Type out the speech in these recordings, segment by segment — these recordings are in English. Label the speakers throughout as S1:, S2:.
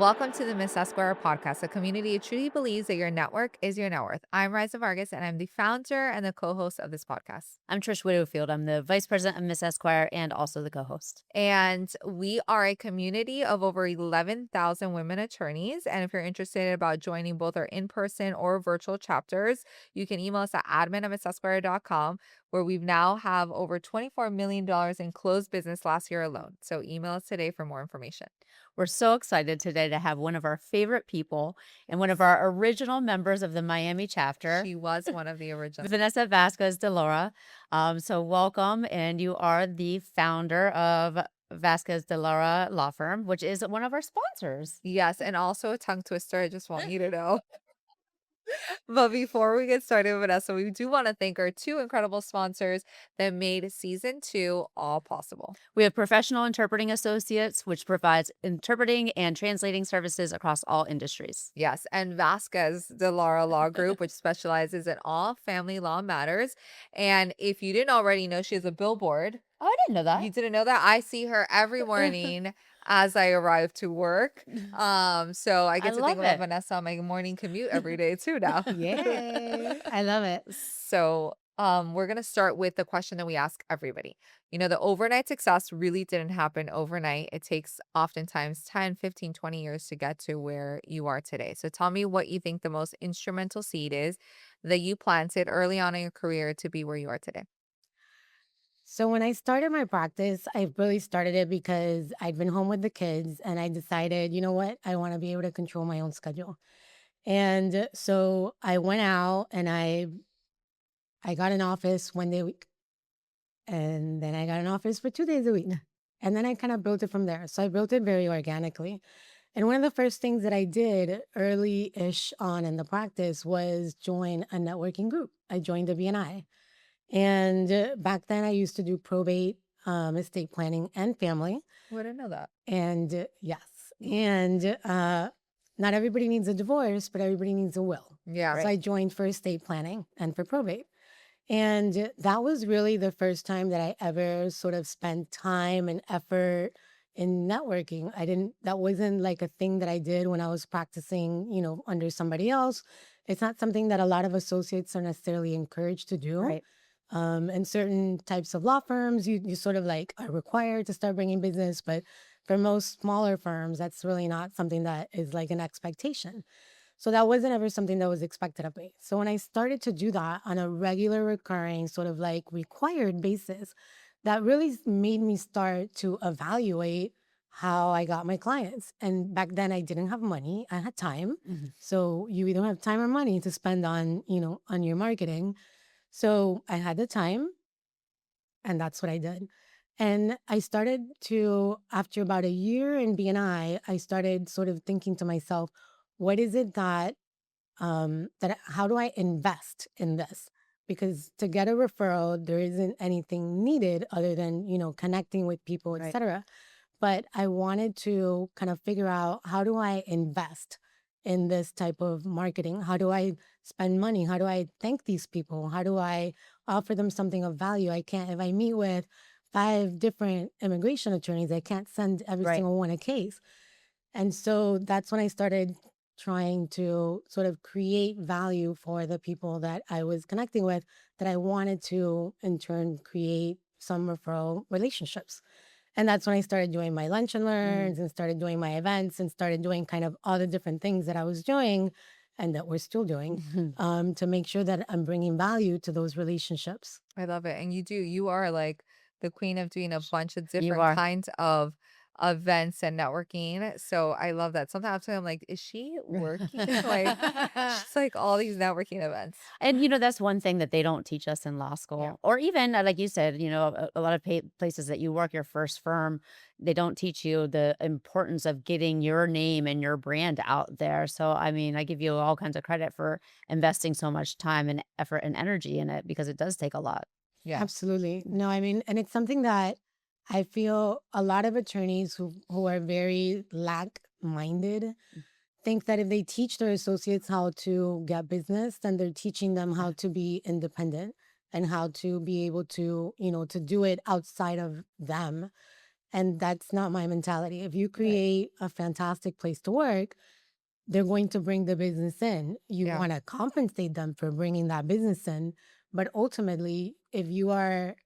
S1: Welcome to the Miss Esquire Podcast, a community that truly believes that your network is your net worth. I'm Rahysa Vargas, and I'm the founder and the co-host of this podcast.
S2: I'm Trish Widowfield. I'm the vice president of Miss Esquire and also the co-host.
S1: And we are a community of over 11,000 women attorneys. And if you're interested about joining both our in-person or virtual chapters, you can email us at admin@missesquire.com, where we've now have over $24 million in closed business last year alone. So email us today for more information.
S2: We're so excited today to have one of our favorite people and one of our original members of the Miami chapter,
S1: She was one of the original.
S2: Vanessa Vasquez de Lara. So welcome, and you are the founder of Vasquez de Lara Law Firm, which is one of our sponsors.
S1: Yes, and also a tongue twister, I just want you to know. But before we get started, Vanessa, we do want to thank our two incredible sponsors that made season 2 all possible.
S2: We have Professional Interpreting Associates, which provides interpreting and translating services across all industries.
S1: Yes, and Vasquez de Lara Law Group, which specializes in all family law matters. And if you didn't already know, she has a billboard.
S2: Oh, I didn't know that.
S1: You didn't know that? I see her every morning as I arrive to work. So I get to think
S2: love
S1: about
S2: it.
S1: Vanessa on my morning commute every day too now.
S2: Yay. I love it.
S1: So, we're gonna start with the question that we ask everybody. You know, the overnight success really didn't happen overnight. It takes oftentimes 10, 15, 20 years to get to where you are today. So tell me what you think the most instrumental seed is that you planted early on in your career to be where you are today.
S3: So when I started my practice, I really started it because I'd been home with the kids and I decided, you know what, I want to be able to control my own schedule. And so I went out and I got an office 1 day a week. And then I got an office for 2 days a week. And then I kind of built it from there. So I built it very organically. And one of the first things that I did early-ish on in the practice was join a networking group. I joined a BNI. And back then, I used to do probate, estate planning, and family.
S1: Oh, I didn't know that.
S3: And yes, and not everybody needs a divorce, but everybody needs a will.
S1: Yeah.
S3: So I joined for estate planning and for probate. And that was really the first time that I ever sort of spent time and effort in networking. That wasn't like a thing that I did when I was practicing, under somebody else. It's not something that a lot of associates are necessarily encouraged to do.
S2: Right.
S3: In certain types of law firms, you sort of like are required to start bringing business, but for most smaller firms, that's really not something that is like an expectation. So that wasn't ever something that was expected of me. So when I started to do that on a regular, recurring, sort of like required basis, that really made me start to evaluate how I got my clients. And back then I didn't have money, I had time.
S2: Mhm.
S3: So you either have time or money to spend on, on your marketing. So I had the time, and that's what I did. And I started to, after about a year in BNI, I started sort of thinking to myself, what is it how do I invest in this? Because to get a referral, there isn't anything needed other than, connecting with people,
S2: Right.
S3: etc. But I wanted to kind of figure out, how do I invest in this type of marketing? How do I spend money? How do I thank these people? How do I offer them something of value? I can't, if I meet with 5 different immigration attorneys, I can't send every
S2: Right.
S3: single one a case. And so that's when I started trying to sort of create value for the people that I was connecting with, that I wanted to in turn create some referral relationships. And that's when I started doing my lunch and learns and started doing my events and started doing kind of all the different things that I was doing and that we're still doing, to make sure that I'm bringing value to those relationships.
S1: I love it. And you are like the queen of doing a bunch of
S2: You
S1: different
S2: are.
S1: kinds of events and networking. So I love that. Sometimes I'm like, is she working? Like, she's like all these networking events.
S2: And, that's one thing that they don't teach us in law school.
S1: Yeah.
S2: Or even, like you said, a lot of places that you work, your first firm, they don't teach you the importance of getting your name and your brand out there. So, I mean, I give you all kinds of credit for investing so much time and effort and energy in it, because it does take a lot.
S1: Yeah.
S3: Absolutely. No, I mean, and it's something that I feel a lot of attorneys who are very lack-minded think that if they teach their associates how to get business, then they're teaching them how to be independent and how to be able to, to do it outside of them. And that's not my mentality. If you create a fantastic place to work, they're going to bring the business in. You
S1: Yeah.
S3: want to compensate them for bringing that business in. But ultimately, if you are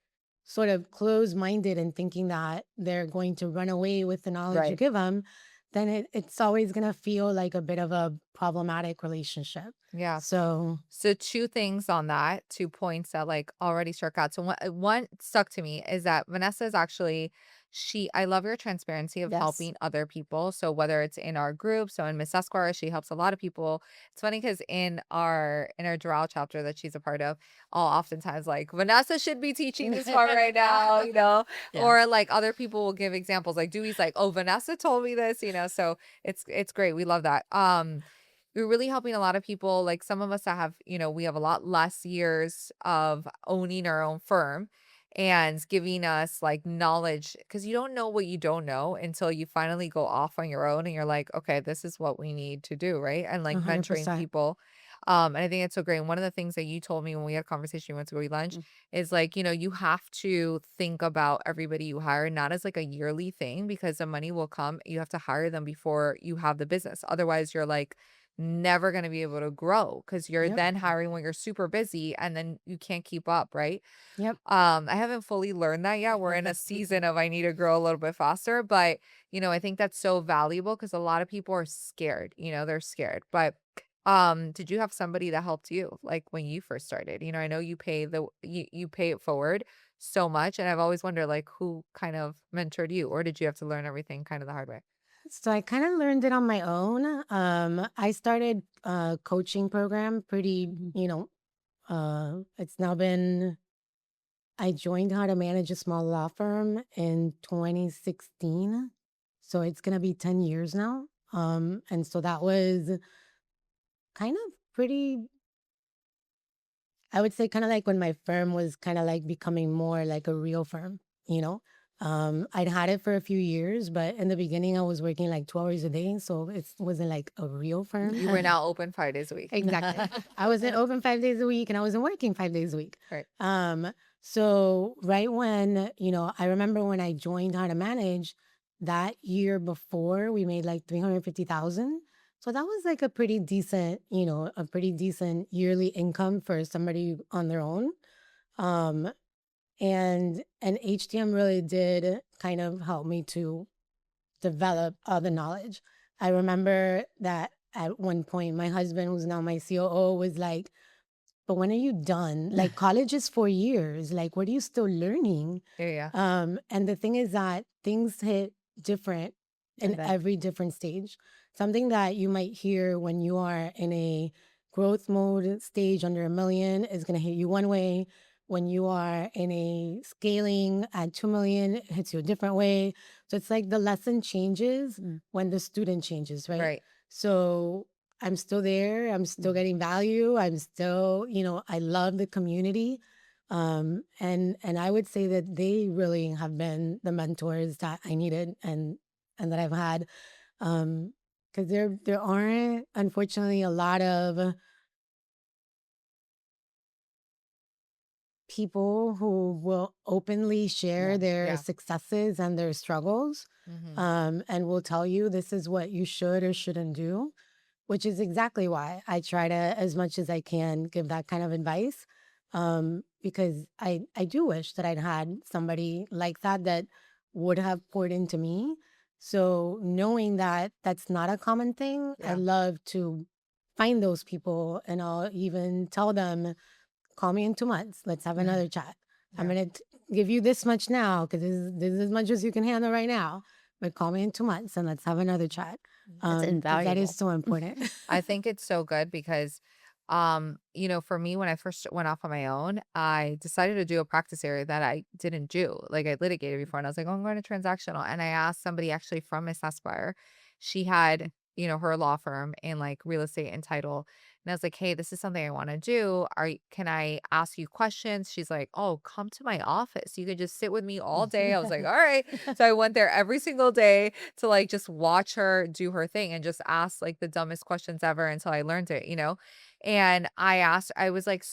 S3: sort of closed minded and thinking that they're going to run away with the knowledge you
S2: Right.
S3: give them, then it's always going to feel like a bit of a problematic relationship.
S1: Yeah.
S3: So,
S1: So two things on that, 2 points that like already struck out. So one stuck to me is that Vanessa is actually I love your transparency of
S2: Yes.
S1: helping other people. So whether it's in our group, so in Miss Esquire, she helps a lot of people. It's funny because in our Doral chapter that she's a part of, I'll oftentimes like Vanessa should be teaching this part right now,
S2: Yeah.
S1: or like other people will give examples. Like Dewey's like, oh, Vanessa told me this, so it's great. We love that. We're really helping a lot of people, like some of us that have, we have a lot less years of owning our own firm and giving us like knowledge because you don't know what you don't know until you finally go off on your own and you're like, okay, this is what we need to do, right? And like mentoring
S3: 100%.
S1: people. And I think it's so great. And one of the things that you told me when we had a conversation, we went to go eat lunch,
S2: Mm.
S1: is like, you have to think about everybody you hire, not as like a yearly thing because the money will come. You have to hire them before you have the business. Otherwise, you're like, never going to be able to grow because you're
S3: Yep.
S1: then hiring when you're super busy and then you can't keep up, right?
S3: Yep.
S1: I haven't fully learned that yet. We're in a season of I need to grow a little bit faster, but I think that's so valuable because a lot of people are scared, they're scared. But did you have somebody that helped you like when you first started? I know you pay it forward so much and I've always wondered like who kind of mentored you or did you have to learn everything kind of the hard way?
S3: So I kind of learned it on my own. I started a coaching program pretty, it's now been, I joined How to Manage a Small Law Firm in 2016. So it's going to be 10 years now. And so that was kind of pretty, I would say kind of like when my firm was kind of like becoming more like a real firm, you know? I'd had it for a few years, but in the beginning I was working like 12 hours a day. So it wasn't like a real firm.
S1: You were now open 5 days a week.
S3: Exactly. I wasn't open 5 days a week and I wasn't working 5 days a week.
S1: Right.
S3: So right when, I remember when I joined How to Manage that year before we made like 350,000. So that was like a pretty decent, a pretty decent yearly income for somebody on their own. Um, and HTM really did kind of help me to develop the knowledge. I remember that at one point, my husband, who's now my COO, was like, but when are you done? Like college is 4 years. Like, what are you still learning?
S1: Yeah.
S3: And the thing is that things hit different
S2: I
S3: in
S2: bet.
S3: every different stage. Something that you might hear when you are in a growth mode stage under 1 million is going to hit you one way. When you are in a scaling at 2 million, it hits you a different way. So it's like the lesson changes
S2: Mm.
S3: when the student changes, right?
S1: Right.
S3: So I'm still there. I'm still getting value. I'm still, I love the community. And I would say that they really have been the mentors that I needed and that I've had. Because there aren't, unfortunately, a lot of people who will openly share
S2: Yeah.
S3: their
S1: Yeah.
S3: successes and their struggles, and will tell you this is what you should or shouldn't do, which is exactly why I try to, as much as I can, give that kind of advice. Because I do wish that I'd had somebody like that that would have poured into me. So knowing that that's not a common thing, I
S1: Yeah.
S3: love to find those people and I'll even tell them, call me in 2 months. Let's have another chat. I'm
S1: Yeah.
S3: going to give you this much now because this is as much as you can handle right now. But call me in 2 months and let's have another chat.
S2: That's
S3: 'Cause that is
S2: invaluable.
S3: so important.
S1: I think it's so good because, for me, when I first went off on my own, I decided to do a practice area that I didn't do. Like I litigated before and I was like, oh, I'm going to transactional. And I asked somebody actually from Miss Esquire. She had, her law firm in like real estate and title. And I was like, hey, this is something I want to do. Can I ask you questions? She's like, oh, come to my office. You could just sit with me all day. I was like, all right. So I went there every single day to like just watch her do her thing and just ask like the dumbest questions ever until I learned it. And I was like,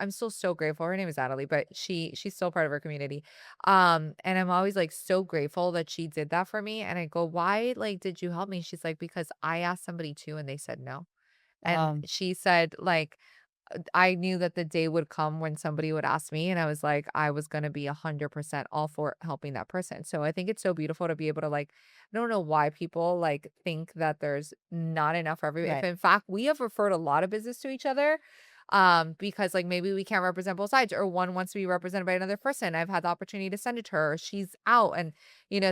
S1: I'm still so grateful. Her name is Natalie, but she's still part of our community. And I'm always like so grateful that she did that for me. And I go, why like did you help me? She's like, because I asked somebody to and they said no. And
S2: Um,
S1: she said, like, I knew that the day would come when somebody would ask me, and I was like, I was gonna be 100% all for helping that person. So I think it's so beautiful to be able to like, I don't know why people like think that there's not enough for everybody. If
S2: right.
S1: in fact we have referred a lot of business to each other, because like maybe we can't represent both sides, or one wants to be represented by another person. I've had the opportunity to send it to her. Or she's out, and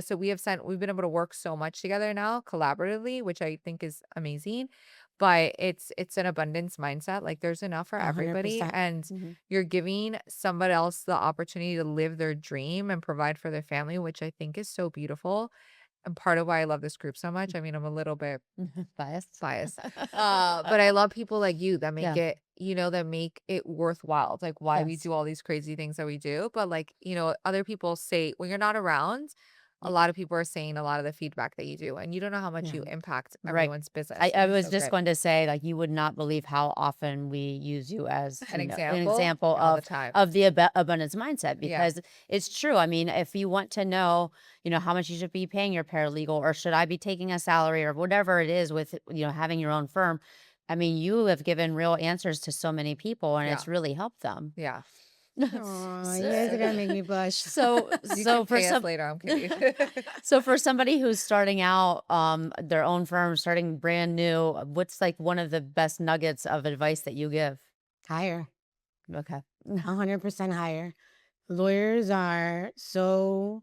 S1: so we've been able to work so much together now collaboratively, which I think is amazing. But it's an abundance mindset, like, there's enough for everybody,
S3: 100%.
S1: and
S2: Mhm.
S1: you're giving somebody else the opportunity to live their dream and provide for their family, which I think is so beautiful, and part of why I love this group so much. I mean, I'm a little bit
S2: Biased.
S1: biased, but I love people like you that make
S2: Yeah.
S1: it that make it worthwhile, like, why we
S2: Yes.
S1: do all these crazy things that we do, but, like, other people say when you're not around, a
S2: Y-
S1: lot of people are saying a lot of the feedback that you do, and you don't know how much
S3: Yeah.
S1: you impact
S2: Right.
S1: everyone's
S2: I,
S1: business,
S2: I
S1: and it's
S2: was
S1: so
S2: just
S1: great.
S2: going to say, like, you would not believe how often we use you as,
S1: An
S2: an
S1: example?
S2: example
S1: All the time.
S2: of the abundance mindset,
S1: Yeah.
S2: because it's true. I mean, if you want to know, how much you should be paying your paralegal, or should I be taking a salary, or whatever it is with, having your own firm. I mean, you have given real answers to so many people, and
S1: Yeah.
S2: it's really helped them.
S1: Yeah.
S3: Oh, you guys are
S2: So,
S3: gonna make me blush.
S2: so,
S1: You can
S2: so for
S1: pay us
S2: some,
S1: later, I'm kidding.
S2: so for somebody who's starting out, their own firm, starting brand new, what's like one of the best nuggets of advice that you give?
S3: Higher.
S2: Okay.
S3: 100% higher. Lawyers are so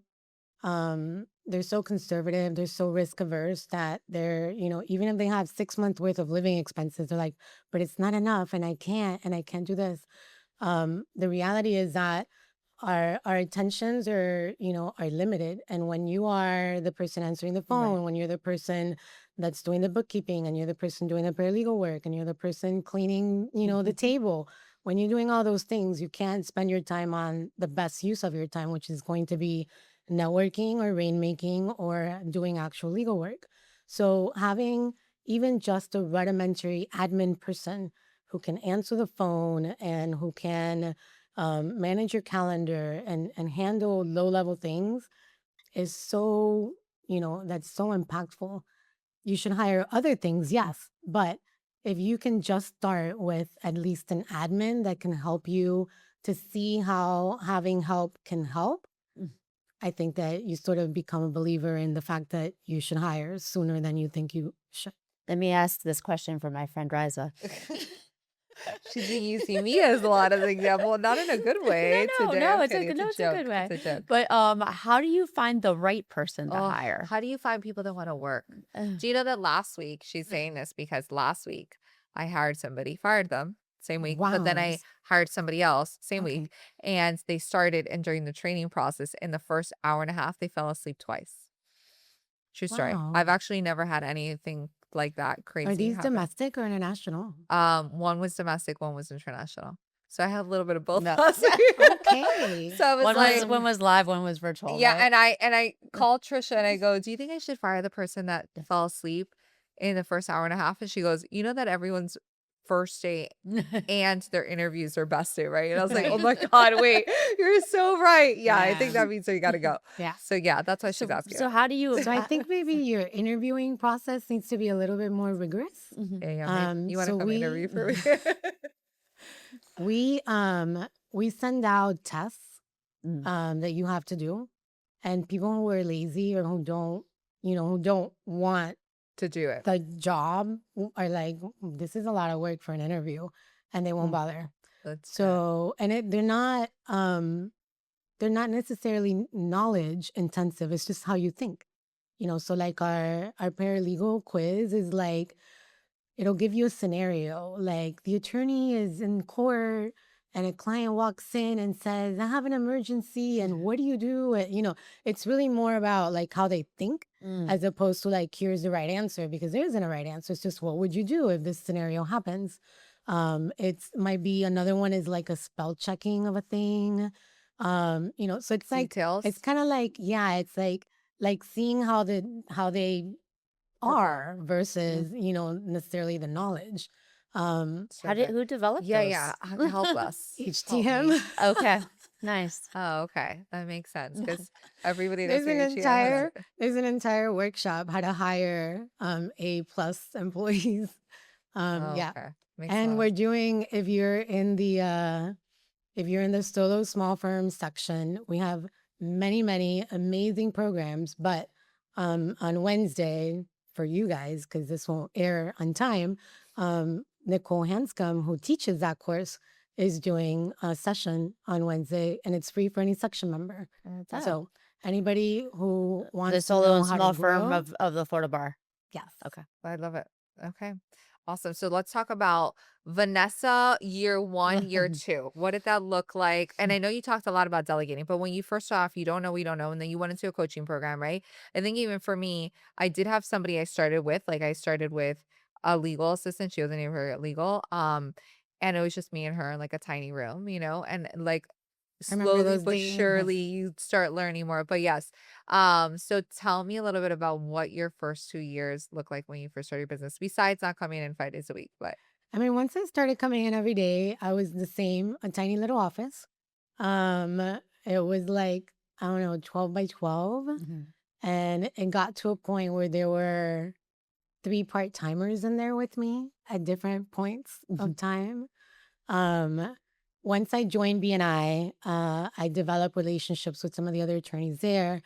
S3: they're so conservative, they're so risk averse that they're, even if they have 6 months worth of living expenses, they're like, but it's not enough and I can't do this. The reality is that our attentions are limited. And when you are the person answering the
S2: Right.
S3: phone, when you're the person that's doing the bookkeeping, and you're the person doing the paralegal work, and you're the person cleaning, the table, when you're doing all those things, you can't spend your time on the best use of your time, which is going to be networking or rainmaking or doing actual legal work. So having even just a rudimentary admin person who can answer the phone and who can manage your calendar and handle low level things is so, that's so impactful. You should hire other things, yes, but if you can just start with at least an admin that can help you to see how having help can help,
S2: Mm.
S3: I think that you sort of become a believer in the fact that you should hire sooner than you think you should.
S2: Let me ask this question for my friend Riza.
S1: She's been using me as a lot of the example, not in a good way today.
S2: No,
S1: I'm
S2: it's a
S1: kidding.
S2: good,
S1: It's a
S2: no, it's a good
S1: joke. It's
S2: way.
S1: a joke.
S2: But how do you find the right person to
S1: Oh,
S2: hire?
S1: how do you find people that want to work?
S2: Ugh.
S1: Do you know that last week, she's saying this because last week I hired somebody, fired them same week, but then
S3: Wow.
S1: I hired somebody else same
S3: Okay.
S1: week, and they started, and during the training process, in the first hour and a half, they fell asleep twice. True story. I've
S3: Wow.
S1: actually never had anything like that
S3: Are
S1: crazy
S3: these
S1: happen.
S3: domestic or international?
S1: One was domestic, one was international. So I had a little bit of both
S2: No.
S1: last week.
S3: Okay.
S1: So I was like,
S2: One was live, one was virtual,
S1: yeah,
S2: right?
S1: and I called Trisha and I go, "Do you think I should fire the person that fell asleep in the first hour and a half?" And she goes, "You know that everyone's first day and their interviews are best day, right?" And I was like, "Oh
S3: Right.
S1: my God, wait, you're so right. Yeah, I think
S3: Yeah.
S1: that means that you got to go."
S3: Yeah.
S1: So yeah, that's why she's
S2: So,
S1: asking.
S2: so how do you?
S3: So I think maybe your interviewing process needs to be a little bit more rigorous.
S2: Mhm.
S1: Yeah, yeah, maybe you want to
S3: So
S1: come interview
S3: we
S1: for me?
S3: we we send out tests
S2: Mm.
S3: that you have to do, and people who are lazy or who don't want
S1: To do it.
S3: the job are like, this is a lot of work for an interview, and they won't
S2: Mm.
S3: bother.
S1: That's good.
S3: So, and they're not necessarily knowledge intensive. It's just how you think. So like our paralegal quiz is like, it'll give you a scenario. Like the attorney is in court and a client walks in and says, I have an emergency, and what do you do? It's really more about like how they think,
S2: Mm.
S3: as opposed to like, here's the right answer, because there isn't a right answer. It's just, what would you do if this scenario happens? It's might be another one is like a spell checking of a thing. So it's like,
S1: Details.
S3: it's kind of like, yeah, it's like seeing how they
S1: Perform.
S3: are versus, necessarily the knowledge.
S1: So good.
S2: Who developed
S1: Yeah.
S2: those?
S1: Help us. Help
S3: HTM.
S1: me.
S2: Okay, nice.
S1: Oh, okay. That makes sense because everybody knows
S3: There's an
S1: HEM has
S3: entire there's an entire workshop how to hire A plus employees.
S1: Oh,
S3: Yeah.
S1: okay. Makes a
S3: And
S1: lot of
S3: we're doing if you're in the solo small firm section, we have many, many amazing programs. But on Wednesday, for you guys, because this won't air on time, Nicole Hanscom, who teaches that course, is doing a session on Wednesday, and it's free for any section member.
S2: Oh.
S3: So anybody who
S2: The
S3: wants to
S2: solo
S3: know
S2: and
S3: how
S2: small
S3: to
S2: firm
S3: grow,
S2: of the Florida bar.
S3: yes.
S2: Okay.
S1: I love it. Okay. Awesome. So let's talk about Vanessa year 1, year 2. What did that look like? And I know you talked a lot about delegating, but when you first off, you don't know, we don't know, and then you went into a coaching program, right? I think even for me, I did have somebody I started with. Like I started with a legal assistant. She wasn't even very legal. And it was just me and her in like a tiny room, and like
S3: I remember
S1: slowly
S3: those
S1: but
S3: days. Yes.
S1: surely you start learning more. But yes, so tell me a little bit about what your first 2 years look like when you first started your business, besides not coming in 5 days a week, but
S3: I mean, once I started coming in every day, I was the same, a tiny little office. It was like, I don't know, 12 by 12.
S2: Mhm.
S3: And it got to a point where there were 3 part-timers in there with me at different points of time. Once I joined BNI, I developed relationships with some of the other attorneys there.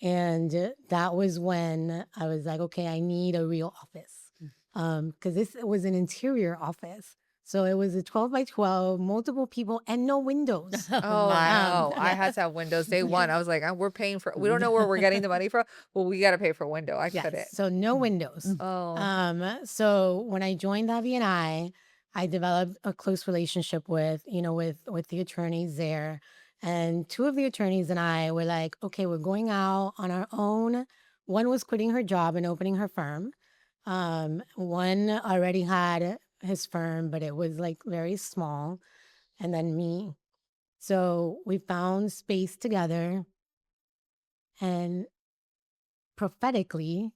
S3: And that was when I was like, okay, I need a real office. Because this was an interior office. So it was a 12 by 12, multiple people, and no windows.
S1: oh
S2: My.
S1: no, I
S3: Yes.
S1: had to have windows day one. I was like, we're paying for, we don't know where we're getting the money from. Well, we got to pay for a window. I
S3: Yes.
S1: couldn't.
S3: So no windows.
S1: Oh,
S3: So when I joined BNI, I developed a close relationship with the attorneys there. And 2 of the attorneys and I were like, okay, we're going out on our own. One was quitting her job and opening her firm. One already had his firm, but it was like very small. And then me. So we found space together, and prophetically,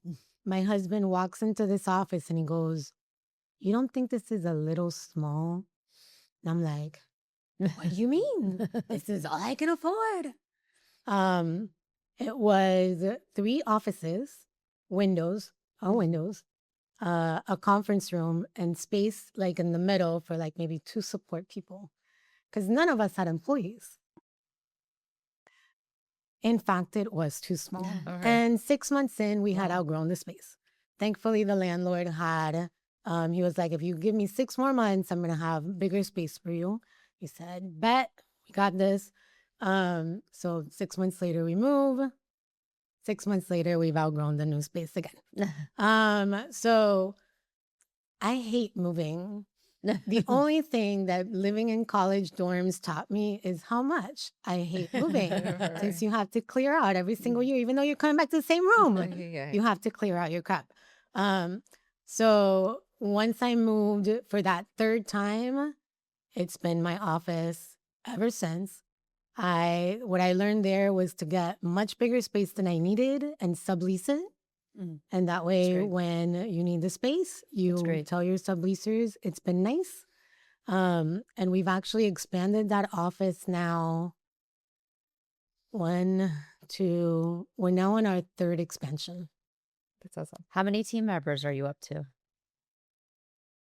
S3: my husband walks into this office and he goes, "You don't think this is a little small?" And I'm like, "What do you mean? This is all I can afford." Um, it was 3 offices, windows, all windows, a conference room, and space like in the middle for like maybe 2 support people, because none of us had employees. In fact, it was too small.
S1: okay.
S3: And 6 months in, we had
S2: Wow.
S3: outgrown the space. Thankfully, the landlord had, he was like, if you give me 6 more months, I'm going to have bigger space for you. He said, bet, we got this. So 6 months later, we move. 6 months later, we've outgrown the new space again. So I hate moving. The only thing that living in college dorms taught me is how much I hate moving. Since you have to clear out every single year, even though you're coming back to the same room,
S1: Yeah.
S3: you have to clear out your crap. So once I moved for that 3rd time, it's been my office ever since. What I learned there was to get much bigger space than I needed and sublease it. And that way,
S2: great.
S3: when you need the space, you
S2: great.
S3: tell your subleasers. It's been nice. And we've actually expanded that office now. 1, 2, we're now on our 3rd expansion.
S1: That's awesome.
S2: How many team members are you up to?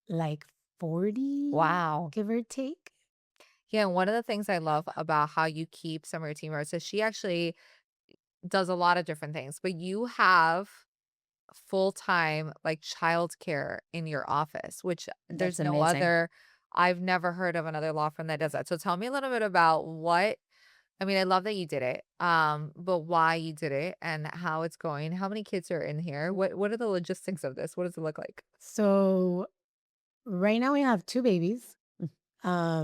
S3: Like 40,
S2: Wow.
S3: give or take.
S1: Yeah, and one of the things I love about how you keep some of your team members is she actually does a lot of different things, but you have full-time like childcare in your office, which there's
S2: That's
S1: no
S2: amazing.
S1: other. I've never heard of another law firm that does that. So tell me a little bit about what, I mean, I love that you did it, but why you did it and how it's going. How many kids are in here? What are the logistics of this? What does it look like?
S3: So right now we have 2 babies. Our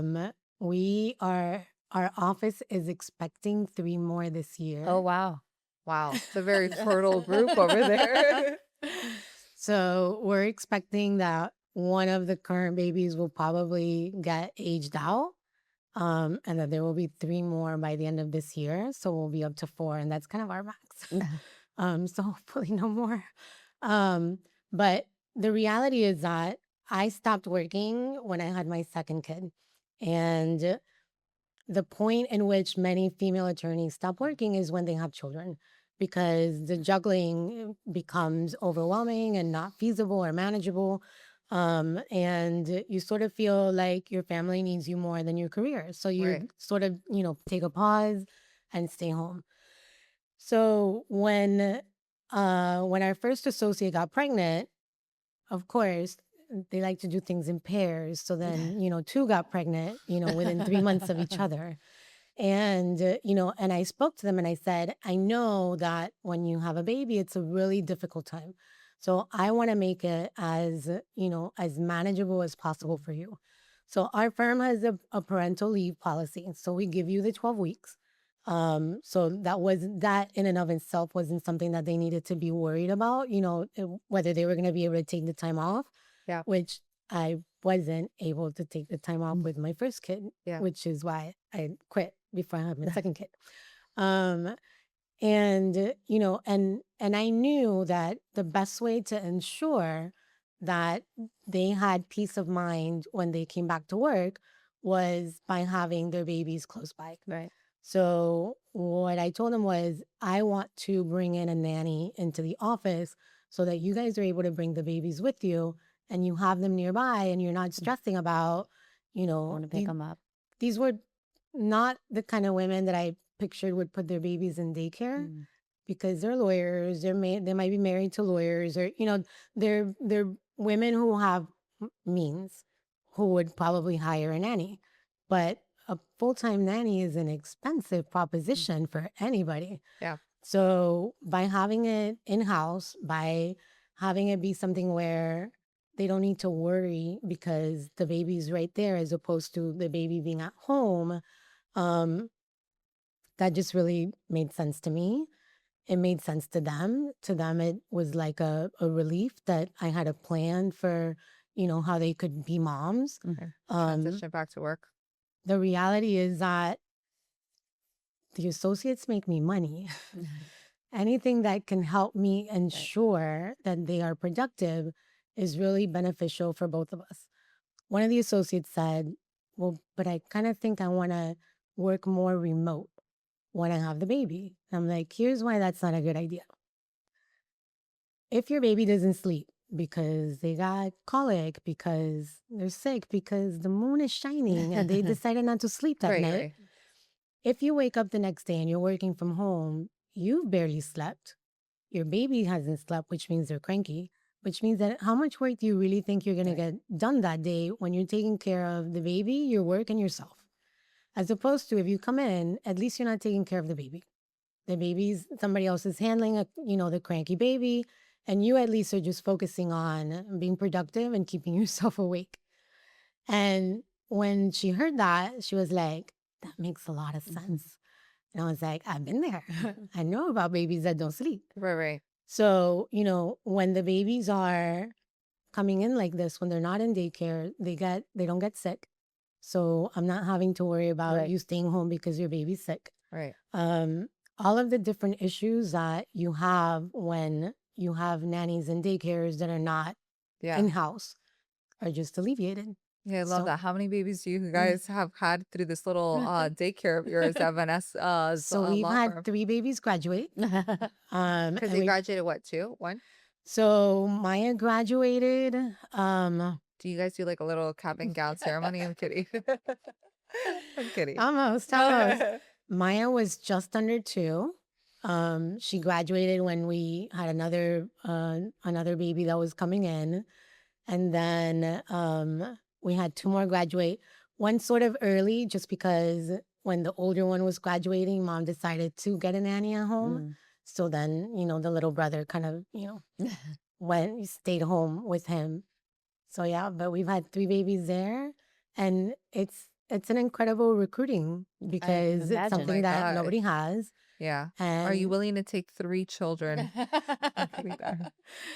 S3: office is expecting 3 more this year.
S2: Oh, wow.
S1: Wow, it's a very fertile group over there.
S3: So we're expecting that one of the current babies will probably get aged out, and that there will be 3 more by the end of this year. So we'll be up to 4, and that's kind of our max. So hopefully no more. But the reality is that I stopped working when I had my second kid. And the point in which many female attorneys stop working is when they have children, because the juggling becomes overwhelming and not feasible or manageable. And you sort of feel like your family needs you more than your career. So you
S1: Right.
S3: sort of, take a pause and stay home. So when our first associate got pregnant, of course, they like to do things in pairs. So then, two got pregnant, within 3 months of each other. And, and I spoke to them and I said, I know that when you have a baby, it's a really difficult time. So I want to make it as, as manageable as possible for you. So our firm has a parental leave policy. So we give you the 12 weeks. So that in and of itself wasn't something that they needed to be worried about, whether they were going to be able to take the time off,
S1: Yeah.
S3: which I wasn't able to take the time off with my first kid,
S1: Yeah.
S3: which is why I quit before I had my second kid. And I knew that the best way to ensure that they had peace of mind when they came back to work was by having their babies close by.
S2: Right.
S3: So what I told them was, I want to bring in a nanny into the office so that you guys are able to bring the babies with you and you have them nearby and you're not stressing about,
S2: I want to pick them up.
S3: these were not the kind of women that I pictured would put their babies in daycare because they're lawyers. They might be married to lawyers, or they're women who have means, who would probably hire a nanny. But a full-time nanny is an expensive proposition for anybody.
S1: Yeah.
S3: So by having it in-house, by having it be something where they don't need to worry because the baby's right there, as opposed to the baby being at home, that just really made sense to me. It made sense to them. To them, it was like a relief that I had a plan for, how they could be moms.
S1: Transition back to work.
S3: The reality is that the associates make me money. Anything that can help me ensure that they are productive is really beneficial for both of us. One of the associates said, well, but I kind of think I want to work more remote when I have the baby. I'm like, here's why that's not a good idea. If your baby doesn't sleep because they got colic, because they're sick, because the moon is shining and they decided not to sleep that night.
S1: Right.
S3: If you wake up the next day and you're working from home, you've barely slept. Your baby hasn't slept, which means they're cranky, which means that how much work do you really think you're going to get done that day when you're taking care of the baby, your work, and yourself? As opposed to if you come in, at least you're not taking care of the baby. The baby's somebody else is handling, the cranky baby, and you at least are just focusing on being productive and keeping yourself awake. And when she heard that, she was like, that makes a lot of sense. And I was like, I've been there. I know about babies that don't sleep.
S1: Right.
S3: So, when the babies are coming in like this, when they're not in daycare, they don't get sick. So I'm not having to worry about you staying home because your baby's sick.
S1: Right.
S3: All of the different issues that you have when you have nannies and daycares that are not in-house are just alleviated.
S1: Yeah, I love that. How many babies do you guys have had through this little daycare of yours at Vanessa?
S3: So we've had 3 babies graduate.
S1: Because they graduated what, 2? 1?
S3: So Maya graduated.
S1: Do you guys do like a little cap and gown ceremony? I'm kidding. I'm kidding.
S3: Almost. Maya was just under 2. She graduated when we had another baby that was coming in. And then we had 2 more graduate. One sort of early, just because when the older one was graduating, mom decided to get a nanny at home. So then, the little brother kind of, stayed home with him. So yeah, but we've had 3 babies there, and it's an incredible recruiting because it's something that nobody has.
S1: Yeah.
S3: And
S1: are you willing to take 3 children? I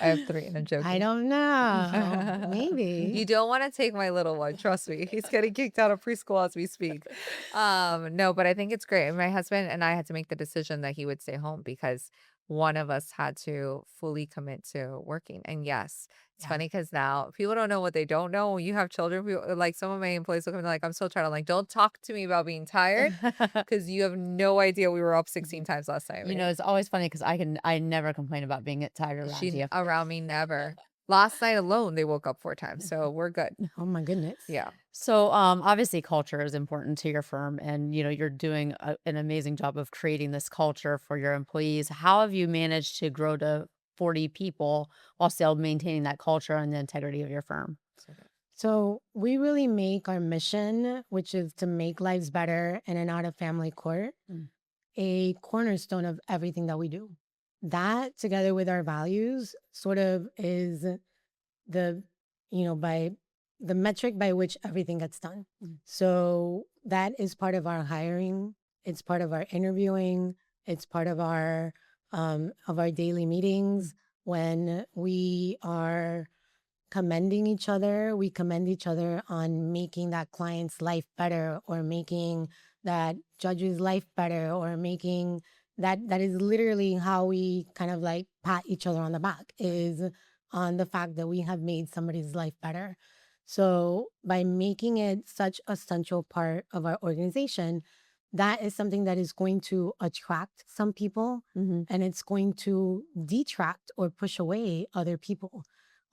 S1: have 3 and I'm joking.
S3: I don't know. Maybe.
S1: You don't want to take my little one. Trust me. He's getting kicked out of preschool as we speak. No, but I think it's great. My husband and I had to make the decision that he would stay home because one of us had to fully commit to working. And yes, it's
S2: Yeah.
S1: funny because now people don't know what they don't know. When you have children, people, like some of my employees will come in like, I'm so tired. I'm like, don't talk to me about being tired because you have no idea we were up 16 times last night.
S2: It's always funny because I never complain about being tired around
S1: She
S2: you.
S1: around me never. Last night alone, they woke up 4 times. So we're good.
S3: Oh my goodness.
S1: Yeah.
S2: So, obviously culture is important to your firm and, you're doing an amazing job of creating this culture for your employees. How have you managed to grow to 40 people while still maintaining that culture and the integrity of your firm?
S3: So we really make our mission, which is to make lives better in and out of family court,
S2: Mm.
S3: a cornerstone of everything that we do. That together with our values sort of is the, by the metric by which everything gets done.
S2: Mm.
S3: So that is part of our hiring. It's part of our interviewing. It's part of our daily meetings. When we are commending each other, we commend each other on making that client's life better or making that judge's life better or making that is literally how we kind of like pat each other on the back is on the fact that we have made somebody's life better. So by making it such a central part of our organization, that is something that is going to attract some people
S2: Mm-hmm.
S3: and it's going to detract or push away other people.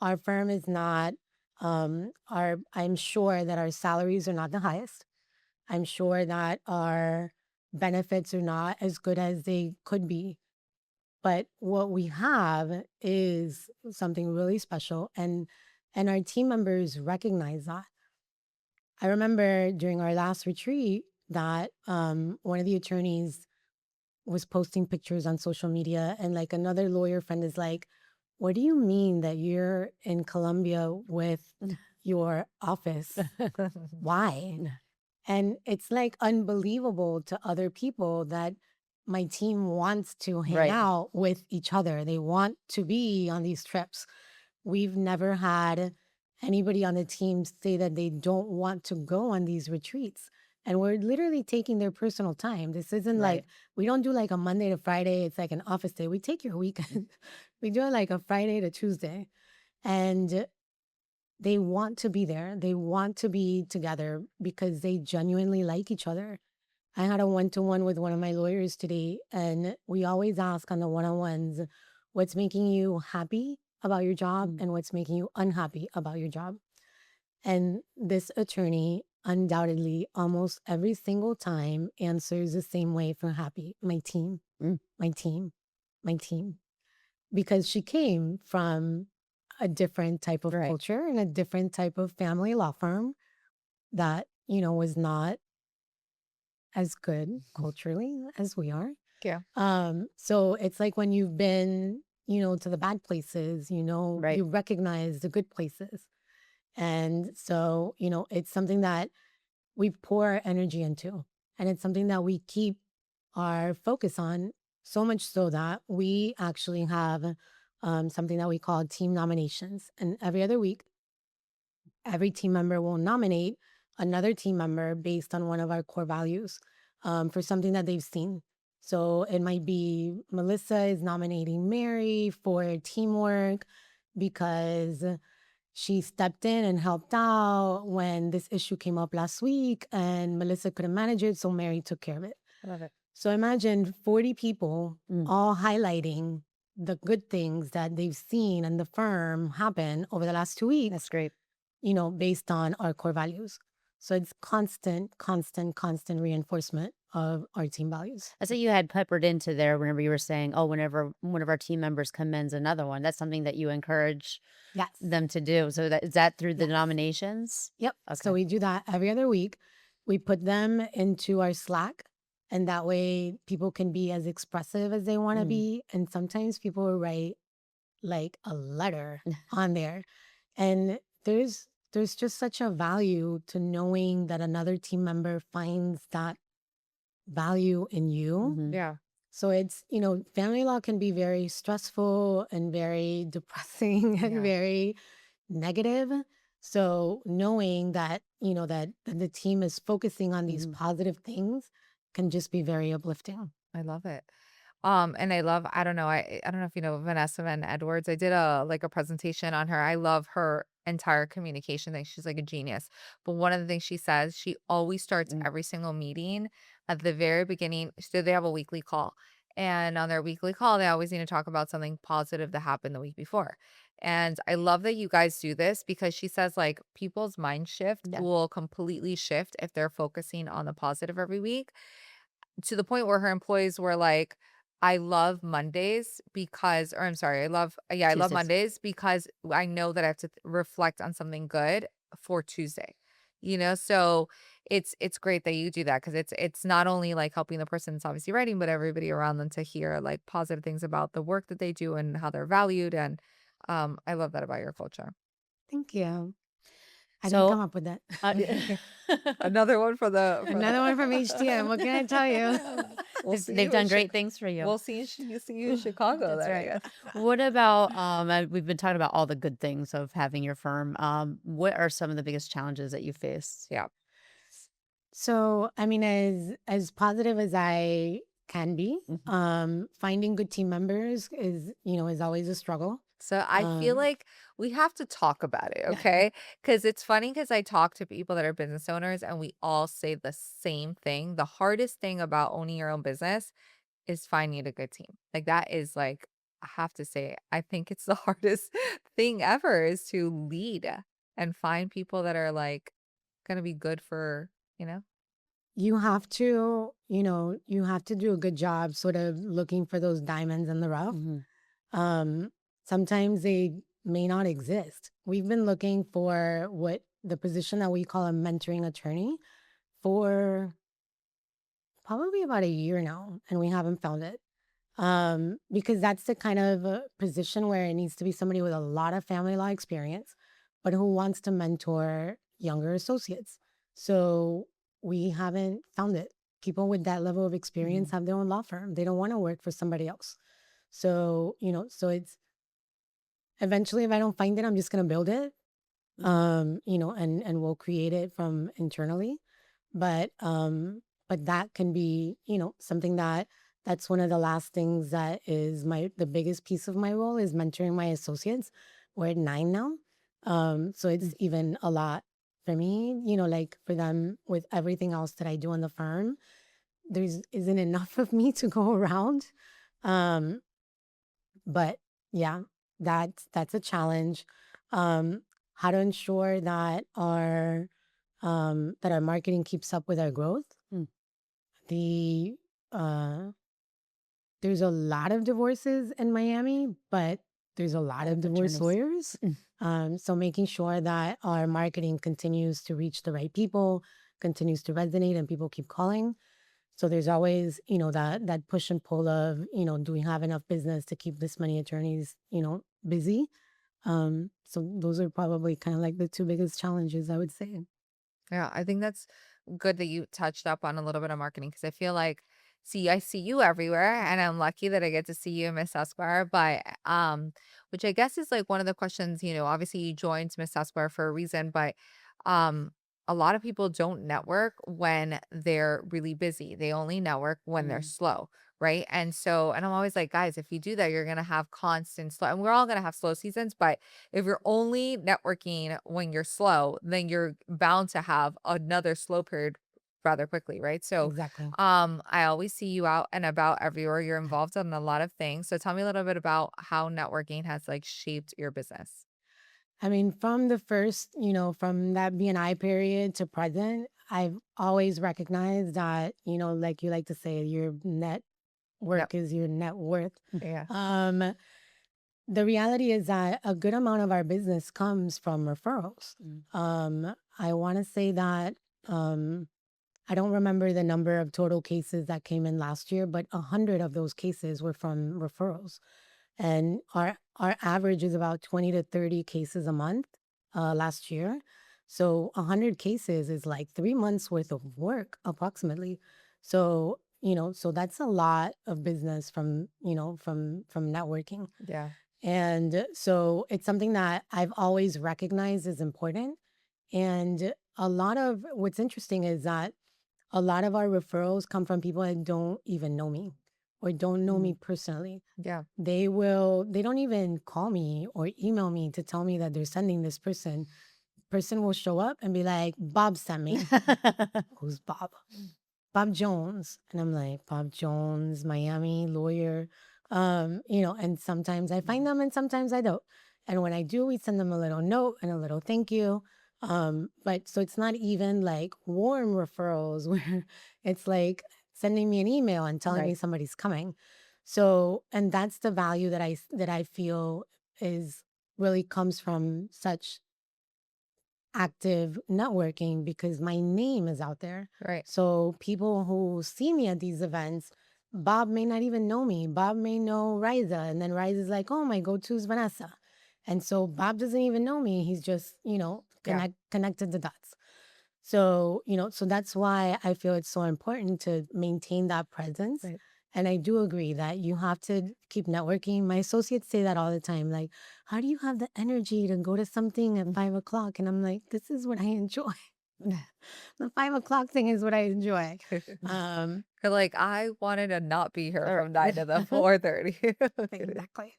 S3: Our firm is not I'm sure that our salaries are not the highest. I'm sure that our benefits are not as good as they could be. But what we have is something really special and our team members recognize that. I remember during our last retreat that one of the attorneys was posting pictures on social media and like another lawyer friend is like, what do you mean that you're in Colombia with your office? Why? And it's like unbelievable to other people that my team wants to hang
S2: Right.
S3: out with each other. They want to be on these trips. We've never had anybody on the team say that they don't want to go on these retreats. And we're literally taking their personal time. This isn't
S2: Right.
S3: like, we don't do like a Monday to Friday. It's like an office day. We take your weekend. We do it like a Friday to Tuesday. And they want to be there. They want to be together because they genuinely like each other. I had a one-to-one with one of my lawyers today, and we always ask on the one-on-ones, what's making you happy about your job and what's making you unhappy about your job. And this attorney undoubtedly almost every single time answers the same way for happy. My team,
S2: Mm.
S3: my team, my team. Because she came from a different type of
S2: Right.
S3: culture and a different type of family law firm that, was not as good culturally as we are.
S1: Yeah.
S3: So it's like when you've been, to the bad places,
S2: Right.
S3: you recognize the good places. And so, it's something that we pour our energy into. And it's something that we keep our focus on, so much so that we actually have something that we call team nominations. And every other week, every team member will nominate another team member based on one of our core values for something that they've seen. So it might be Melissa is nominating Mary for teamwork because she stepped in and helped out when this issue came up last week and Melissa couldn't manage it. So Mary took care of it.
S2: I love it.
S3: So imagine 40 people
S2: Mm.
S3: all highlighting the good things that they've seen in the firm happen over the last 2 weeks.
S2: That's great.
S3: Based on our core values. So it's constant reinforcement of our team values.
S2: I say you had peppered into there whenever you were saying, oh, whenever one of our team members commends another one, that's something that you encourage
S3: Yes.
S2: them to do. So is that through the
S3: Yes.
S2: nominations?
S3: Yep.
S2: Okay.
S3: So we do that every other week. We put them into our Slack, and that way people can be as expressive as they want to be. And sometimes people will write like a letter on there. And there's just such a value to knowing that another team member finds that value in you.
S2: Mhm.
S1: Yeah.
S3: So it's, family law can be very stressful and very depressing and
S1: Yeah.
S3: very negative. So knowing that, that the team is focusing on these positive things can just be very uplifting.
S1: I love it. And I don't know, I don't know if you know Vanessa Van Edwards. I did a presentation on her. I love her entire communication thing. She's like a genius. But one of the things she says, she always starts
S2: Mm.
S1: every single meeting at the very beginning. So they have a weekly call. And on their weekly call, they always need to talk about something positive that happened the week before. And I love that you guys do this because she says like people's mind shift
S2: Yeah.
S1: will completely shift if they're focusing on the positive every week, to the point where her employees were like, I love Mondays because, or I'm sorry, I love
S2: Tuesdays.
S1: Mondays because I know that I have to reflect on something good for Tuesday. So it's great that you do that because it's not only like helping the person that's obviously writing, but everybody around them to hear like positive things about the work that they do and how they're valued. And I love that about your culture.
S3: Thank you. I didn't
S2: So,
S3: come up with that.
S2: yeah.
S1: Another one for
S3: Another one from HTM. What can I tell you?
S1: we'll see
S2: They've
S1: you in
S2: done great things for you.
S1: we'll see you in Chicago
S2: That's
S1: then, I
S2: right.
S1: guess.
S2: What about we've been talking about all the good things of having your firm. What are some of the biggest challenges that you faced?
S1: Yeah.
S3: So, I mean, as positive as I can be,
S2: Mhm.
S3: finding good team members is always a struggle.
S1: So I feel
S3: Um,
S1: like we have to talk about it, okay? Because it's funny because I talk to people that are business owners and we all say the same thing. The hardest thing about owning your own business is finding a good team. Like that is like, I have to say, I think it's the hardest thing ever is to lead and find people that are like going to be good for, you know?
S3: you have to do a good job sort of looking for those diamonds in the rough.
S2: Mhm.
S3: Um, Sometimes they may not exist. We've been looking for what the position that we call a mentoring attorney for probably about a year now, and we haven't found it. Because that's the kind of position where it needs to be somebody with a lot of family law experience, but who wants to mentor younger associates. So we haven't found it. People with that level of experience
S2: Mhm.
S3: have their own law firm. They don't want to work for somebody else. So it's eventually if I don't find it, I'm just gonna build it.
S2: Mhm.
S3: And we'll create it from internally. But that can be, something that's one of the last things that is the biggest piece of my role is mentoring my associates. We're at 9 now. So it's
S2: Mm.
S3: even a lot for me, like for them with everything else that I do in the firm, there's isn't enough of me to go around. Um, but yeah, that's a challenge. Um, how to ensure that our marketing keeps up with our growth.
S2: Mm.
S3: The uh, There's a lot of divorces in Miami, but there's a lot
S2: Lot
S3: of
S2: of
S3: divorce
S2: attorneys.
S3: lawyers.
S2: Mm.
S3: So making sure that our marketing continues to reach the right people, continues to resonate, and people keep calling. So there's always, that push and pull of, do we have enough business to keep this many attorneys, busy? So those are probably kind of like the two biggest challenges, I would say.
S1: Yeah, I think that's good that you touched up on a little bit of marketing because I feel like, see, I see you everywhere, and I'm lucky that I get to see you, Miss Esquire. But which I guess is like one of the questions. Obviously you joined Miss Esquire for a reason, but um, a lot of people don't network when they're really busy. They only network when they're
S2: Mm.
S1: slow. Right. And I'm always like, guys, if you do that, you're going to have constant slow, and we're all going to have slow seasons, but if you're only networking when you're slow, then you're bound to have another slow period rather quickly, right? So,
S3: Exactly.
S1: I always see you out and about everywhere. You're involved in a lot of things. So tell me a little bit about how networking has like shaped your business.
S3: I mean, from that BNI period to present, I've always recognized that, like you like to say, your net
S1: Yep.
S3: work is your net worth.
S1: Yeah.
S3: Um, the reality is that a good amount of our business comes from referrals.
S2: Mm.
S3: I want to say that um, I don't remember the number of total cases that came in last year, but 100 of those cases were from referrals. And our average is about 20 to 30 cases a month last year. So 100 cases is like 3 months worth of work approximately. So that's a lot of business from networking.
S1: Yeah.
S3: And so it's something that I've always recognized is important. And a lot of what's interesting is that a lot of our referrals come from people that don't even know me or don't know me
S2: Mhm.
S3: personally,
S1: Yeah.
S3: they don't even call me or email me to tell me that they're sending this person. Person will show up and be like, Bob sent me. Who's Bob? Bob Jones. And I'm like, Bob Jones, Miami lawyer. And sometimes I find them and sometimes I don't. And when I do, we send them a little note and a little thank you. But so it's not even like warm referrals where it's like sending me an email and telling me
S2: Right.
S3: somebody's coming. So, and that's the value that I feel is really comes from such active networking because my name is out there.
S1: Right.
S3: So people who see me at these events, Bob may not even know me. Bob may know Rahysa, and then Rahysa's like, "Oh, my go-to is Vanessa," and so Bob doesn't even know me. He's just
S1: Yeah.
S3: connected the dots. So, so that's why I feel it's so important to maintain that presence.
S1: Right.
S3: And I do agree that you have to keep networking. My associates say that all the time. Like, how do you have the energy to go to something at 5 o'clock? And I'm like, this is what I enjoy. The 5 o'clock thing is what I enjoy. Um,
S1: You're like, I wanted to not be here
S2: Or
S1: from 9 to the 4:30.
S3: exactly.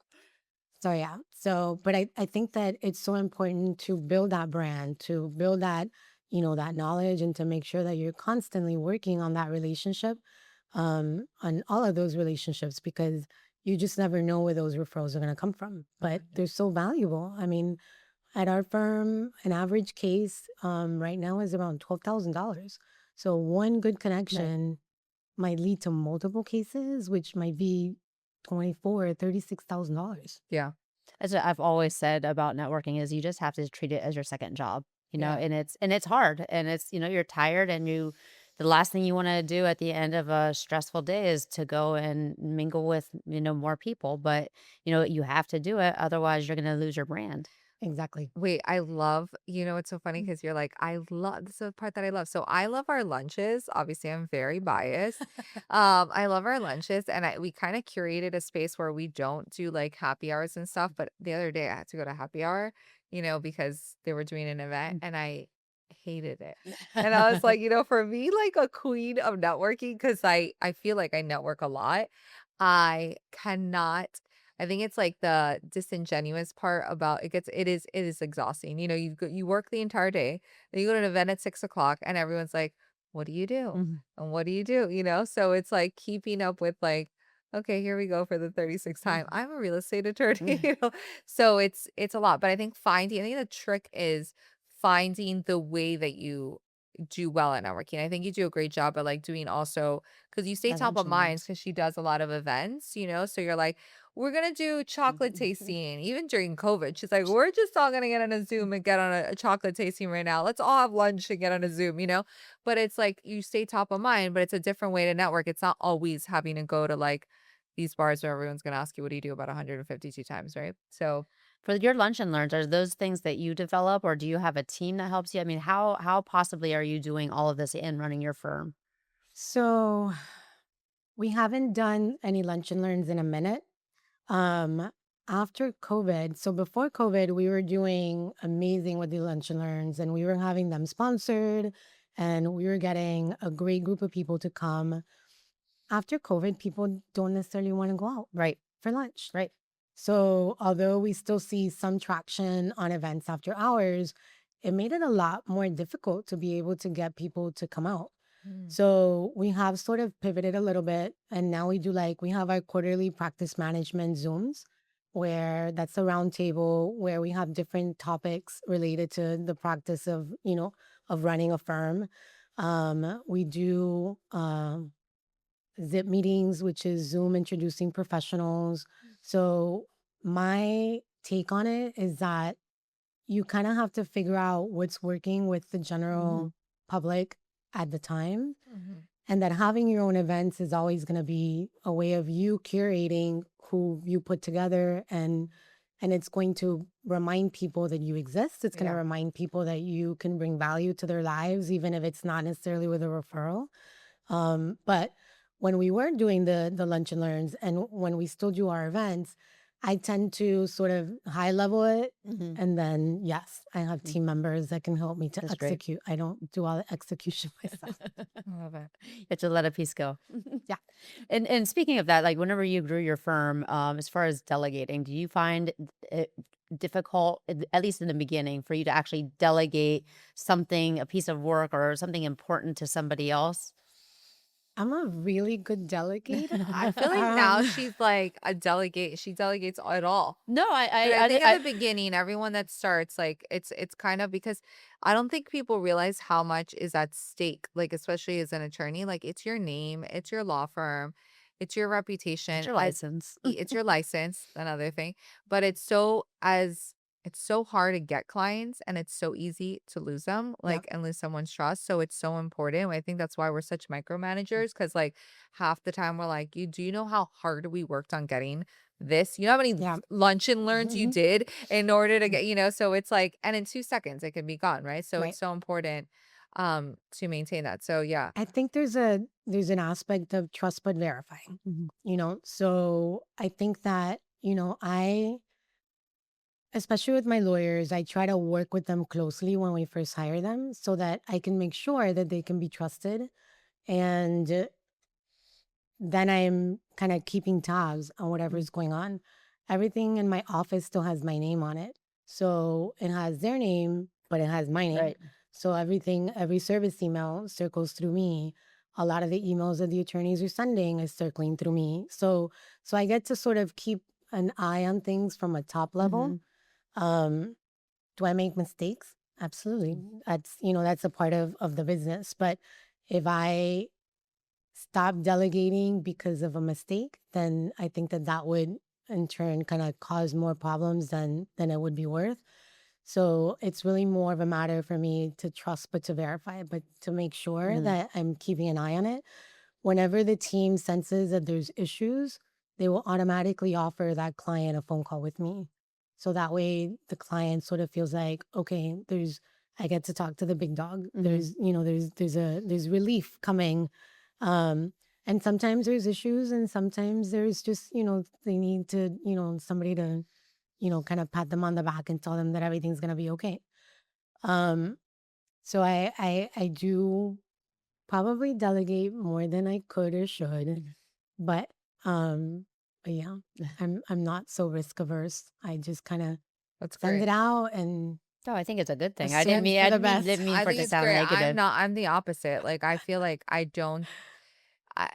S3: So yeah. So, but I think that it's so important to build that brand, to build that, that knowledge and to make sure that you're constantly working on that relationship, on all of those relationships, because you just never know where those referrals are going to come from. But they're so valuable. I mean, at our firm, an average case, right now is around $12,000. So one good
S2: Right.
S3: connection might lead to multiple cases, which might be 24, $36,000.
S1: Yeah.
S2: That's what I've always said about networking is you just have to treat it as your second job,
S1: Yeah.
S2: and it's hard and you're tired and the last thing you want to do at the end of a stressful day is to go and mingle with, more people, but you have to do it. Otherwise you're going to lose your brand.
S3: Exactly.
S1: Wait, I love, it's so funny because you're like, I love, this is the part that I love. So I love our lunches. Obviously, I'm very biased. I love our lunches and we kind of curated a space where we don't do like happy hours and stuff. But the other day I had to go to happy hour, because they were doing an event and I hated it. And I was like, for me, like a queen of networking, because I feel like I network a lot. I cannot I think it's like the disingenuous part about it is exhausting. You work the entire day, then you go to an event at 6 o'clock and everyone's like, what do you do?
S2: Mhm.
S1: And what do you do? So it's like keeping up with like, okay, here we go for the 36th time. I'm a real estate attorney, So it's a lot. But I think the trick is finding the way that you do well at networking. I think you do a great job at like doing also because you stay
S2: The
S1: top
S2: lunch
S1: of
S2: and
S1: mind
S2: learns.
S1: because she does a lot of events, so you're like, we're gonna do chocolate tasting. Even during COVID, she's like, we're just all gonna get on a Zoom and get on a chocolate tasting right now. Let's all have lunch and get on a Zoom. But it's like you stay top of mind, but it's a different way to network. It's not always having to go to like these bars where everyone's gonna ask you, what do you do about 152 times, right? So
S2: For your lunch and learns, are those things that you develop or do you have a team that helps you? I mean, how possibly are you doing all of this and running your firm?
S3: So we haven't done any lunch and learns in a minute. Um, After COVID, so before COVID, we were doing amazing with the lunch and learns, and we were having them sponsored, and we were getting a great group of people to come. After COVID, people don't necessarily want to go out
S2: Right.
S3: for lunch.
S2: Right.
S3: So, although we still see some traction on events after hours, it made it a lot more difficult to be able to get people to come out.
S1: mm,
S3: So, we have sort of pivoted a little bit. And now we have our quarterly practice management Zooms, where that's a round table where we have different topics related to the practice of running a firm. We do Zip meetings, which is Zoom introducing professionals. So my take on it is that you kind of have to figure out what's working with the
S2: Hmm.
S3: general public at the time,
S1: mhm.
S3: and that having your own events is always going to be a way of you curating who you put together, and it's going to remind people that you exist. It's going to
S1: Yeah.
S3: remind people that you can bring value to their lives, even if it's not necessarily with a referral. But when we were doing the lunch and learns and when we still do our events, I tend to sort of high level it.
S2: Mhm.
S3: And then, yes, I have
S2: Mm.
S3: team members that can help me to
S2: That's great.
S3: execute. I don't do all the execution myself.
S1: I love it.
S2: You have to let a piece go.
S3: Yeah.
S2: And speaking of that, like whenever you grew your firm, as far as delegating, do you find it difficult, at least in the beginning, for you to actually delegate something, a piece of work or something important to somebody else?
S3: I'm a really good delegator.
S1: I feel like now she's like a delegate. She delegates it all.
S2: No,
S1: But I think
S2: I
S1: at the beginning, everyone that starts, like it's kind of because I don't think people realize how much is at stake, like especially as an attorney. Like it's your name, it's your law firm, it's your
S2: it's
S1: reputation,
S2: your license.
S1: it's your license, another thing. But it's so hard to get clients and it's so easy to lose them,
S3: Yeah.
S1: like and lose someone's trust. So it's so important. I think that's why we're such micromanagers, because like half the time we're like, you know how hard we worked on getting this? You know how many
S3: Yeah.
S1: lunch and learns you
S2: Mhm.
S1: did in order to get, so it's like, and in 2 seconds it can be gone, right? So
S3: Right.
S1: it's so important to maintain that. So yeah.
S3: I think there's an aspect of trust but verify.
S2: Mhm.
S3: So I think that, I especially with my lawyers, I try to work with them closely when we first hire them so that I can make sure that they can be trusted. And then I'm kind of keeping tabs on whatever's going on. Everything in my office still has my name on it. So it has their name, but it has my name.
S2: Right.
S3: So every service email circles through me. A lot of the emails that the attorneys are sending is circling through me. So I get to sort of keep an eye on things from a top level.
S2: Mhm.
S3: Um, do I make mistakes? Absolutely. That's a part of the business. But if I stop delegating because of a mistake, then I think that would in turn kind of cause more problems than it would be worth. So it's really more of a matter for me to trust but to verify, but to make sure
S2: Mhm.
S3: that I'm keeping an eye on it. Whenever the team senses that there's issues, they will automatically offer that client a phone call with me. So that way the client sort of feels like, okay, I get to talk to the big dog.
S2: Mhm.
S3: There's relief coming. Um, and sometimes there's issues and sometimes there's just, they need to, somebody to, kind of pat them on the back and tell them that everything's gonna be okay. Um, so I do probably delegate more than I could or should,
S2: Mhm.
S3: but um, but yeah, I'm not so risk averse. I just kind of
S1: That's
S3: send
S1: great.
S3: it out and
S2: Oh, I think it's a good thing.
S3: assume for the best.
S2: Didn't mean
S1: I
S2: for it
S1: think
S2: to
S1: it's
S2: sound
S1: great.
S2: negative.
S1: I'm the opposite. Like I feel like I don't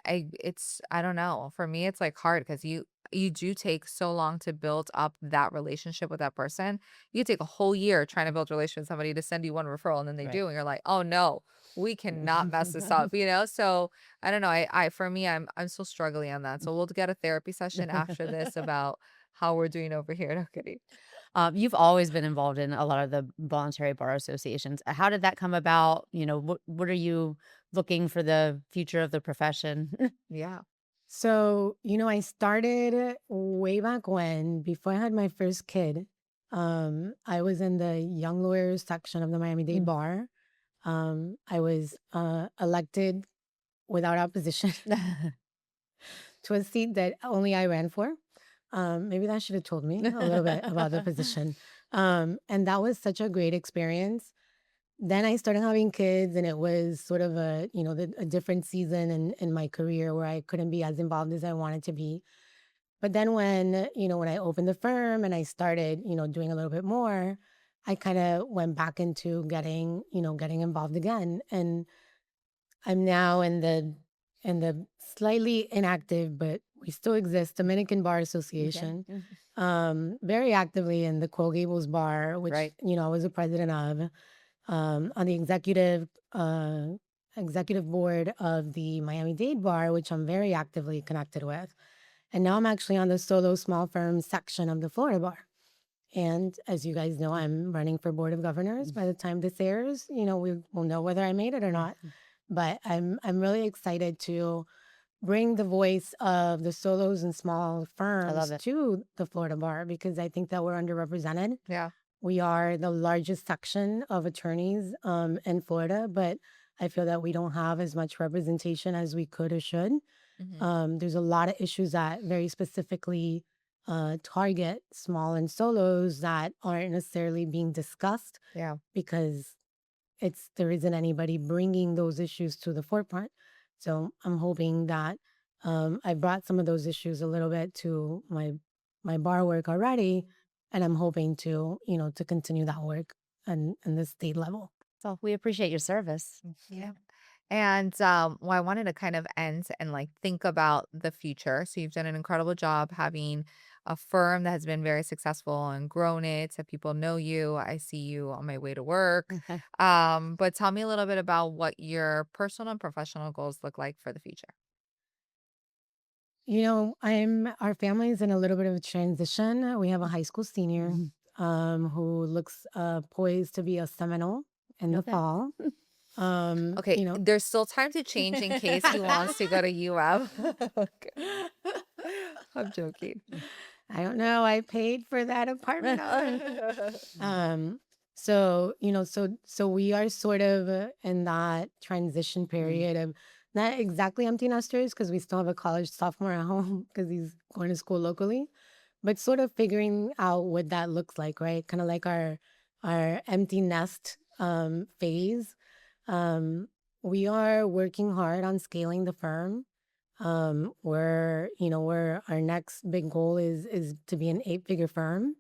S1: it's I don't know. For me it's like hard because you do take so long to build up that relationship with that person. You take a whole year trying to build a relationship with somebody to send you one referral and then they
S2: Right.
S1: do and you're like, "Oh no, we cannot mess this up," So I don't know. I for me I'm still struggling on that. So we'll get a therapy session after this about how we're doing over here. No kidding.
S2: You've always been involved in a lot of the voluntary bar associations. How did that come about? What are you looking for the future of the profession?
S1: Yeah.
S3: So, I started way back when, before I had my first kid. I was in the young lawyers section of the Miami-Dade
S2: Mm.
S3: bar. I was elected without opposition to a seat that only I ran for. Maybe that should have told me a little bit about the position. And that was such a great experience. Then I started having kids, and it was sort of a different season in my career where I couldn't be as involved as I wanted to be. But then when I opened the firm and I started, doing a little bit more, I kind of went back into getting involved again. And I'm now in the slightly inactive, but we still exist, Dominican Bar
S2: Okay.
S3: Association.
S2: Mhm.
S3: Very actively in the Coral Gables Bar, which
S2: Right.
S3: I was a president of, on the executive board of the Miami-Dade Bar, which I'm very actively connected with. And now I'm actually on the solo small firm section of the Florida Bar. And as you guys know, I'm running for board of governors. By the time this airs, we will know whether I made it or not. But I'm really excited to bring the voice of the solos and small
S2: I love
S3: firms
S2: it.
S3: to the Florida Bar because I think that we're underrepresented.
S1: Yeah.
S3: We are the largest section of attorneys in Florida, but I feel that we don't have as much representation as we could or should.
S1: Mhm.
S3: There's a lot of issues that very specifically target small and solos that aren't necessarily being discussed
S1: Yeah.
S3: because there isn't anybody bringing those issues to the forefront. So I'm hoping that I brought some of those issues a little bit to my bar work already, and I'm hoping to to continue that work and the state level.
S2: So we appreciate your service.
S1: Yeah. And well, I wanted to kind of end and like think about the future. So you've done an incredible job having a firm that has been very successful and grown it so people know you. I see you on my way to work. But tell me a little bit about what your personal and professional goals look like for the future.
S3: Our family is in a little bit of a transition. We have a high school senior
S2: Mhm.
S3: who looks poised to be a Seminole in the
S2: Okay.
S3: fall.
S1: Okay, there's still time to change in case he wants to go to UM. Okay. I'm joking.
S3: I don't know. I paid for that apartment. So we are sort of in that transition period of not exactly empty nesters because we still have a college sophomore at home because he's going to school locally, but sort of figuring out what that looks like, right? Kind of like our empty nest phase. Um, we are working hard on scaling the firm. Where our next big goal is to be an 8-figure firm.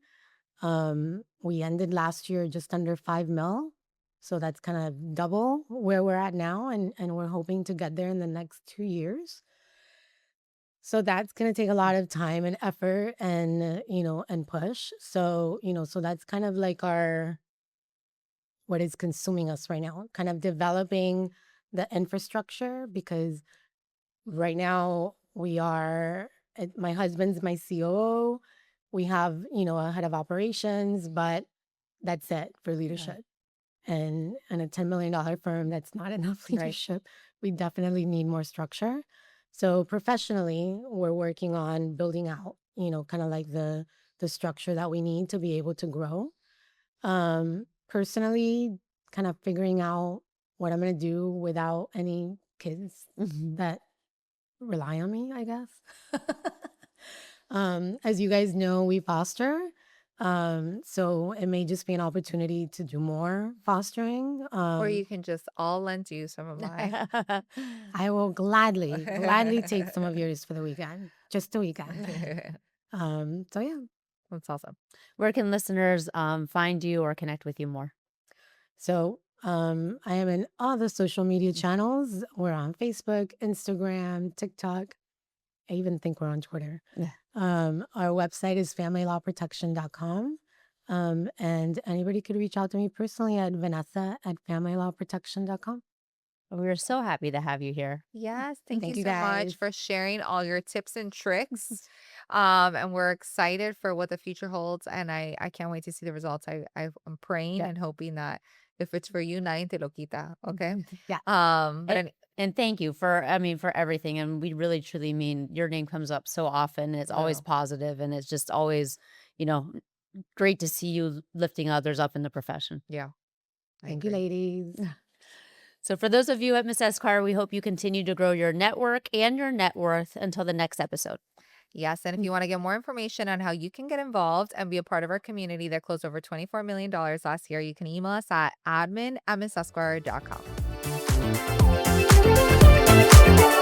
S3: We ended last year just under 5 mil. So that's kind of double where we're at now. And we're hoping to get there in the next 2 years. So that's going to take a lot of time and effort and push. So that's kind of like what is consuming us right now, kind of developing the infrastructure because right now my husband's my COO. We have, a head of operations, but that's it for leadership. And a $10 million firm, that's not enough
S2: Right.
S3: leadership. We definitely need more structure. So professionally, we're working on building out, kind of like the structure that we need to be able to grow. Personally, kind of figuring out what I'm going to do without any kids
S2: Mhm.
S3: that rely on me, I guess. As you guys know, we foster. So it may just be an opportunity to do more fostering.
S1: Or you can just all lend you some of mine.
S3: I will gladly take some of yours for the weekend, just the weekend. So yeah.
S1: That's awesome.
S2: Where can listeners find you or connect with you more?
S3: So I am in all the social media channels. We're on Facebook, Instagram, TikTok. I even think we're on Twitter.
S2: Yeah.
S3: Our website is familylawprotection.com. And anybody could reach out to me personally at Vanessa@familylawprotection.com.
S2: We are so happy to have you here.
S1: Yes, thank
S3: Thank
S1: you
S3: you,
S1: so much
S3: guys.
S1: for sharing all your tips and tricks. And we're excited for what the future holds. And I can't wait to see the results. I'm praying
S2: Yeah.
S1: and hoping that if it's for you, nadie te lo quita. Okay.
S3: Yeah.
S1: But
S2: And thank you for everything. And we really truly mean your name comes up so often. It's always
S1: No.
S2: positive, and it's just always, great to see you lifting others up in the profession.
S1: yeah. I
S3: Thank you,
S1: agree.
S3: ladies.
S2: So for those of you at Miss Esquire, we hope you continue to grow your network and your net worth until the next episode.
S1: Yes. And if you want to get more information on how you can get involved and be a part of our community that closed over $24 million last year, you can email us at admin@missesquire.com.